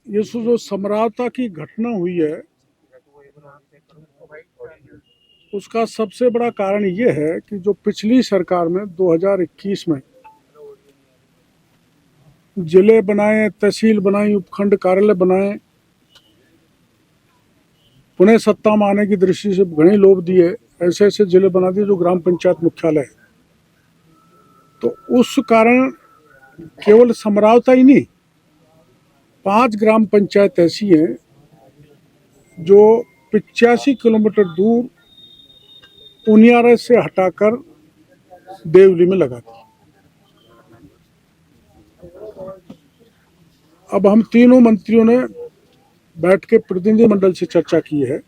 ये जो समरावता की घटना हुई है, उसका सबसे बड़ा कारण ये है कि जो पिछली सरकार में 2021 में जिले बनाए, तहसील बनाई, उपखंड कार्यालय बनाए, पुनः सत्ता में आने की दृष्टि से घने लोभ दिए, ऐसे ऐसे जिले बना दिए जो ग्राम पंचायत मुख्यालय है। तो उस कारण केवल समरावता ही नहीं, 5 ग्राम पंचायत ऐसी हैं जो 85 किलोमीटर दूर उनियारा से हटाकर देवली में लगा दी। अब हम तीनों मंत्रियों ने बैठ के प्रतिनिधि मंडल से चर्चा की है।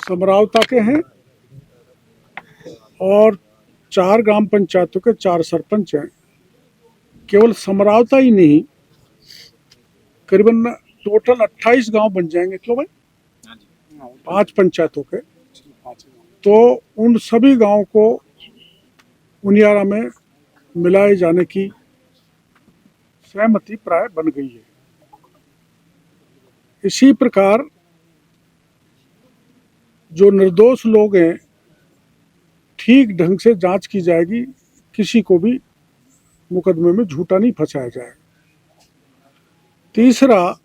समरावता के हैं और 4 ग्राम पंचायतों के 4 सरपंच हैं। केवल समरावता ही नहीं, करीबन टोटल 28 गांव बन जाएंगे। क्यों भाई? 5 पंचायतों के, तो उन सभी गांवों को उनियारा में मिलाए जाने की सहमति प्राय बन गई है। इसी प्रकार जो निर्दोष लोग हैं, ठीक ढंग से जांच की जाएगी, किसी को भी मुकदमे में झूठा नहीं फंसाया जाएगा। तीसरा,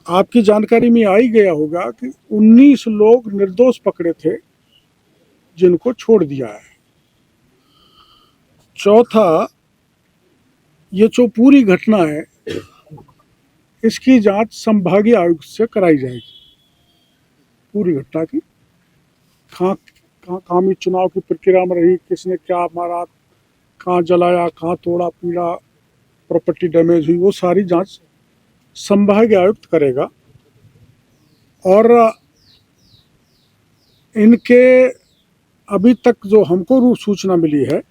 आपकी जानकारी में आ ही गया होगा कि 19 लोग निर्दोष पकड़े थे जिनको छोड़ दिया है। चौथा, ये जो पूरी घटना है इसकी जांच संभागीय आयुक्त से कराई जाएगी। पूरी घटना की कहाँ में चुनाव की प्रक्रिया में रही, किसने क्या मारा, कहाँ जलाया, कहाँ तोड़ा पीड़ा, प्रॉपर्टी डैमेज हुई, वो सारी जांच संभागीय आयुक्त करेगा। और इनके अभी तक जो हमको सूचना मिली है,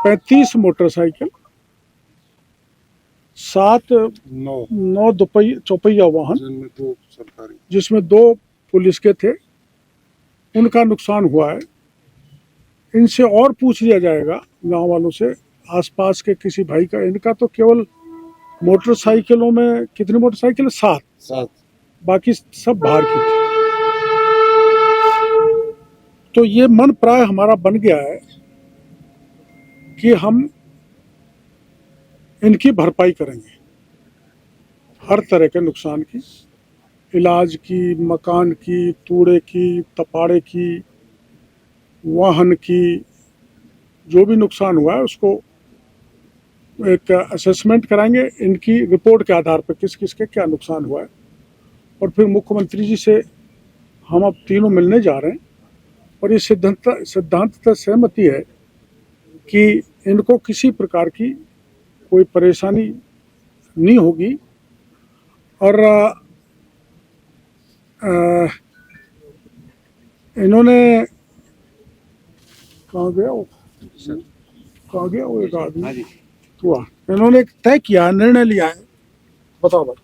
35 मोटरसाइकिल, 9 चौपहिया वाहन, जिसमें 2 पुलिस के थे, उनका नुकसान हुआ है। इनसे और पूछ लिया जाएगा गांव वालों से, आसपास के किसी भाई का। इनका तो केवल मोटरसाइकिलों में कितनी मोटरसाइकिल? 7, बाकी सब बाहर की थी। तो ये मन प्राय हमारा बन गया है कि हम इनकी भरपाई करेंगे, हर तरह के नुकसान की, इलाज की, मकान की, तूड़े की, तपाड़े की, वाहन की, जो भी नुकसान हुआ है उसको एक असेसमेंट कराएंगे, इनकी रिपोर्ट के आधार पर किस किस के क्या नुकसान हुआ है। और फिर मुख्यमंत्री जी से हम अब तीनों मिलने जा रहे हैं और ये सिद्धांत सहमति है कि इनको किसी प्रकार की कोई परेशानी नहीं होगी। और इन्होंने कहाँ गया वो एक आदमी हुआ, इन्होंने तय किया, निर्णय लिया है। बताओ भाई।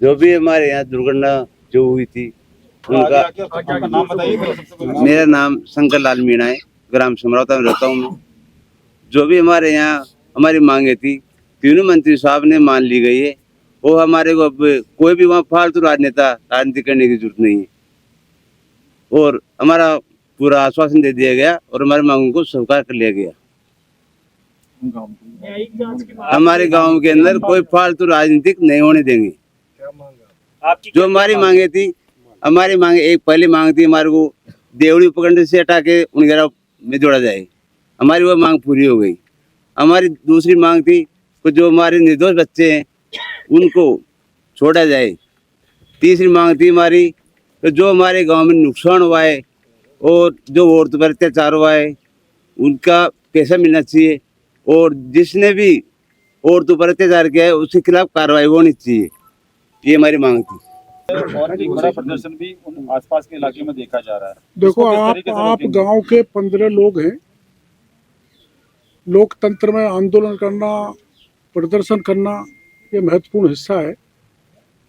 जो भी हमारे यहाँ दुर्घटना जो हुई थी उनका नाम बताइए। मेरा नाम शंकर लाल मीणा है, ग्राम समरावता में रहता हूँ मैं। जो भी हमारे यहाँ हमारी मांगे थी, तीनों मंत्री साहब ने मान ली गई है। वो हमारे को अब कोई भी वहाँ फालतू राजनीति करने की जरूरत नहीं है। और हमारा पूरा आश्वासन दे दिया गया और हमारी मांगों को स्वीकार कर लिया गया। हमारे गांव के अंदर कोई फालतू राजनीतिक नहीं होने देंगे। जो हमारी मांगे थी, हमारी मांगे, एक पहली मांग थी हमारे को देवड़ी उपखंड से हटा के उनगेरा में जोड़ा जाए, हमारी वो मांग पूरी हो गई। हमारी दूसरी मांग थी कि जो हमारे निर्दोष बच्चे हैं उनको छोड़ा जाए। तीसरी मांग थी हमारी तो जो हमारे गांव में नुकसान हुआ है और जो औरतों पर अत्याचार हुआ है उनका पैसा मिलना चाहिए, और जिसने भी औरतों पर अत्याचार किया है उसके खिलाफ कार्रवाई होनी चाहिए। ये हमारी मांग थी। और एक बड़ा प्रदर्शन भी उन आसपास के इलाके में देखा जा रहा है। देखो, आप गांव के 15 लोग हैं। लोकतंत्र में आंदोलन करना, प्रदर्शन करना, ये महत्वपूर्ण हिस्सा है।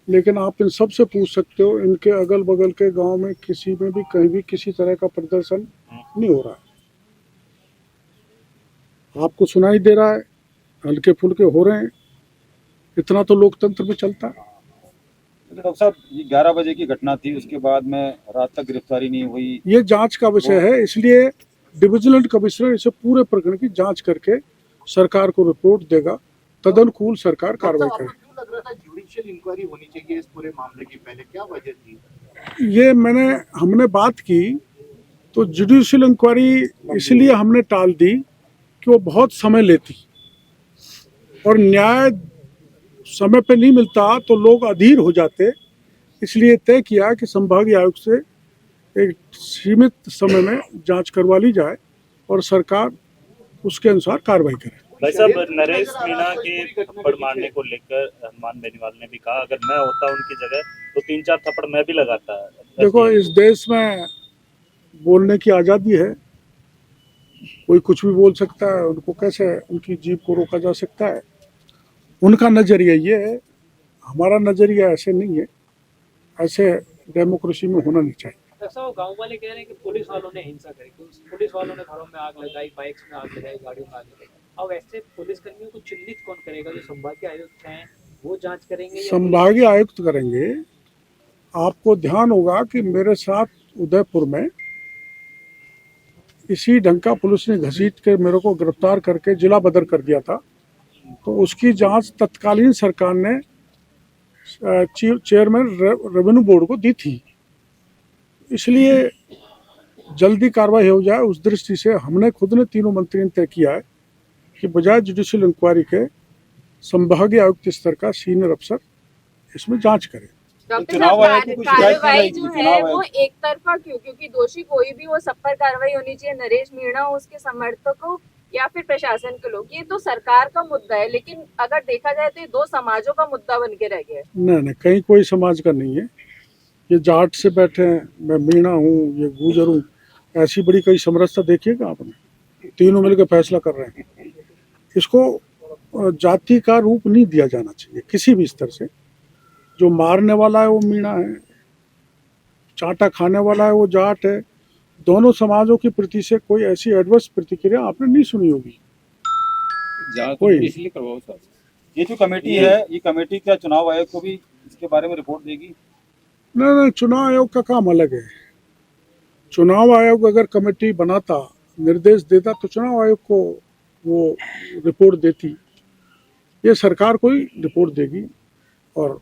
लेकिन आप इन सब से पूछ सकते हो, इनके अगल बगल के गांव में किसी में भी कहीं भी किसी तरह का प्रदर्शन नहीं हो रहा है। आपको सुनाई दे रहा है, हल्के फुल्के हो रहे हैं, इतना तो लोकतंत्र में चलता है। लेकिन डॉक्टर साहब ये 11 बजे की घटना थी, उसके बाद में रात तक गिरफ्तारी नहीं हुई। ये जांच का विषय है, इसलिए डिविजिलेंट कमिश्नर इसे पूरे प्रकरण की जांच करके सरकार को रिपोर्ट देगा, तदनुकूल सरकार कार्रवाई करेगी। क्यों लग रहा था जुडिशियल इंक्वायरी होनी चाहिए इस पूरे मामले की, पहले क्या वजह थी? ये हमने बात की तो जुडिशियल इंक्वायरी इसलिए हमने टाल दी कि वो बहुत समय लेती और न्याय समय पे नहीं मिलता तो लोग अधीर हो जाते, इसलिए तय किया कि संभागीय आयुक्त से एक सीमित समय में जांच करवा ली जाए और सरकार उसके अनुसार कार्रवाई करे। भाई साहब, नरेश मीणा के थप्पड़ मारने को लेकर हनुमान बेनीवाल ने भी कहा, अगर मैं होता उनकी जगह तो 3-4 थप्पड़ मैं भी लगाता। देखो, इस देश में बोलने की आज़ादी है, कोई कुछ भी बोल सकता है, उनको कैसे उनकी जीभ को रोका जा सकता है? उनका नज़रिया ये है, हमारा नज़रिया ऐसे नहीं है, ऐसे डेमोक्रेसी में होना नहीं चाहिए। वो गांव वाले कह रहे हैं कि पुलिस वालों ने हिंसा करी, पुलिस वालों ने घरों में आग लगाई, बाइक्स में आग लगाई, गाड़ियों में आग लगाई। अब ऐसे पुलिस कर्मियों को चिन्हित कौन करेगा? जो संभागीय आयुक्त हैं वो जांच करेंगे या संभागीय आयुक्त करेंगे? आपको ध्यान होगा कि मेरे साथ उदयपुर में इसी ढंग का पुलिस ने घसीट के मेरे को गिरफ्तार करके जिला बदर कर दिया था, तो उसकी जांच तत्कालीन सरकार ने चेयरमैन रेवेन्यू बोर्ड को दी थी। इसलिए जल्दी कार्रवाई हो जाए, उस दृष्टि से हमने खुद ने तीनों मंत्रियों ने तय किया है कि बजाय जुडिशियल इंक्वायरी के संभागीय आयुक्त स्तर का सीनियर अफसर इसमें जांच करे। डॉक्टर साहब, कार्रवाई जो है वो एक तरफा क्यों? क्योंकि दोषी कोई भी हो, सब पर कार्रवाई होनी चाहिए, नरेश मीणा हो, उसके समर्थकों या फिर प्रशासन के लोग। ये तो सरकार का मुद्दा है, लेकिन अगर देखा जाए तो ये दो समाजों का मुद्दा बन के रह गया है। नहीं, कहीं कोई समाज का नहीं है। ये जाट से बैठे हैं, मैं मीणा हूँ, ये गुजर हूँ, ऐसी बड़ी कोई समरसता देखिएगा आपने? तीनों मिलकर फैसला कर रहे हैं। इसको जाति का रूप नहीं दिया जाना चाहिए किसी भी स्तर से। जो मारने वाला है वो मीणा है, चाटा खाने वाला है वो जाट है। दोनों समाजों की प्रति से कोई ऐसी एडवर्स प्रतिक्रिया आपने नहीं सुनी होगी कोई। इसलिए करवाओ सर, ये जो कमेटी है, ये कमेटी क्या चुनाव आयोग को भी इसके बारे में रिपोर्ट देगी? नहीं, चुनाव आयोग का काम अलग है। चुनाव आयोग अगर कमेटी बनाता, निर्देश देता तो चुनाव आयोग को वो रिपोर्ट देती। ये सरकार को ही रिपोर्ट देगी और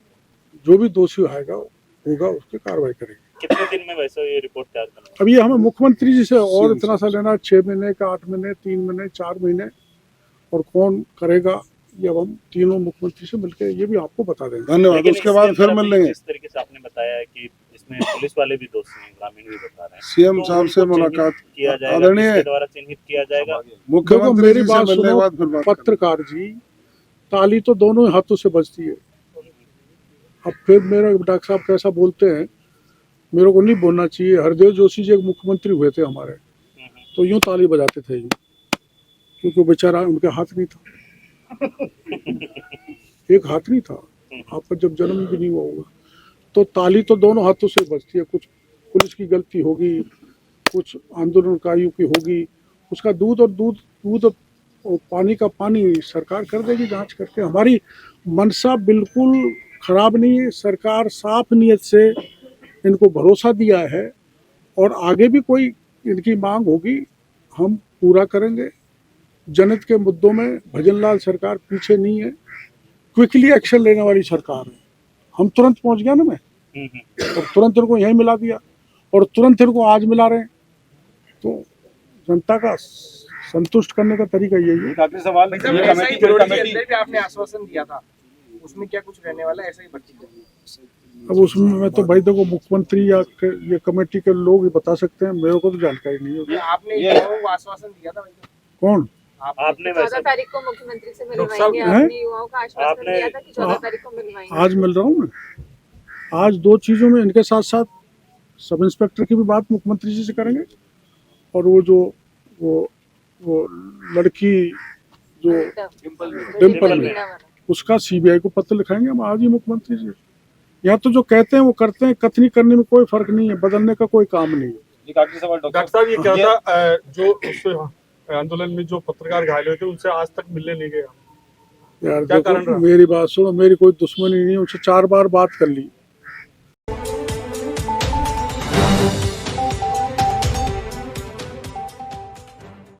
जो भी दोषी होगा उसकी कार्रवाई करेगी। कितने दिन में वैसे ये रिपोर्ट तैयार करना? अब ये हमें मुख्यमंत्री जी से और इतना सा लेना, 6 महीने का, 8 महीने, 3 महीने, 4 महीने, और कौन करेगा ये अब हम तीनों मुख्यमंत्री से मिलकर ये भी आपको बता देंगे। धन्यवाद। उसके बाद फिर मिल लेंगे। जिस तरीके से आपने बताया है कि इसमें पुलिस वाले भी दोषी हैं, ग्रामीण भी बता रहे हैं, सीएम साहब से मुलाकात किया जाएगा, किसके द्वारा चिन्हित किया जाएगा? देखो, मेरी बात सुनो पत्रकार जी, ताली तो दोनों हाथों से बजती है। अब फिर मेरा डॉक्टर साहब कैसा बोलते हैं, मेरे को नहीं बोलना चाहिए। हरदेव जोशी जी एक मुख्यमंत्री हुए थे हमारे, तो यूं ताली बजाते थे यूं, क्योंकि वो बेचारा, उनके हाथ नहीं था, एक हाथ नहीं था। आपका जब जन्म भी नहीं हुआ होगा, तो ताली तो दोनों हाथों से बजती है। कुछ पुलिस की गलती होगी, कुछ आंदोलनकारियों की होगी, उसका दूध और पानी का पानी सरकार कर देगी जांच करके। हमारी मनसा बिल्कुल खराब नहीं है। सरकार साफ नियत से इनको भरोसा दिया है और आगे भी कोई इनकी मांग होगी हम पूरा करेंगे। जनहित के मुद्दों में भजनलाल सरकार पीछे नहीं है, क्विकली एक्शन लेने वाली सरकार है। हम तुरंत पहुंच गया ना मैं, और तुरंत इनको यहीं मिला दिया और तुरंत इनको आज मिला रहे हैं। तो जनता का संतुष्ट करने का तरीका यही है। आखिरी सवाल, ये कमेटी आपने आश्वासन दिया था, उसमें क्या कुछ रहने वाला है? ऐसा ही भर्ती करनी? अब उसमें मैं तो भाई देखो, मुख्यमंत्री या ये कमेटी के लोग ही बता सकते हैं, मेरे को तो जानकारी नहीं होगी। आपने आश्वासन दिया था? कौन? आपने 14 तारीख को मुख्यमंत्री से मिलवाएंगे, आपने युवाओं का आश्वासन दिया था कि 14 तारीख को मिलवाएंगे। आज मिल रहा हूँ मैं। आज 2 चीजों में इनके साथ साथ सब इंस्पेक्टर की भी बात मुख्यमंत्री जी से करेंगे, और वो लड़की जो डिम्पल में, उसका सीबीआई को पत्र लिखाएंगे हम आज ही मुख्यमंत्री जी। यहाँ तो जो कहते हैं वो करते हैं, कथनी करने में कोई फर्क नहीं है, बदलने का कोई काम नहीं है। एक आखिरी सवाल डॉक्टर साहब, ये क्या था जो आंदोलन में जो पत्रकार घायल हुए थे उनसे आज तक मिलने नहीं गए। यार क्या कारण देखो रहा? मेरी बात सुनो, मेरी कोई दुश्मनी नहीं है, उनसे 4 बार बात कर ली,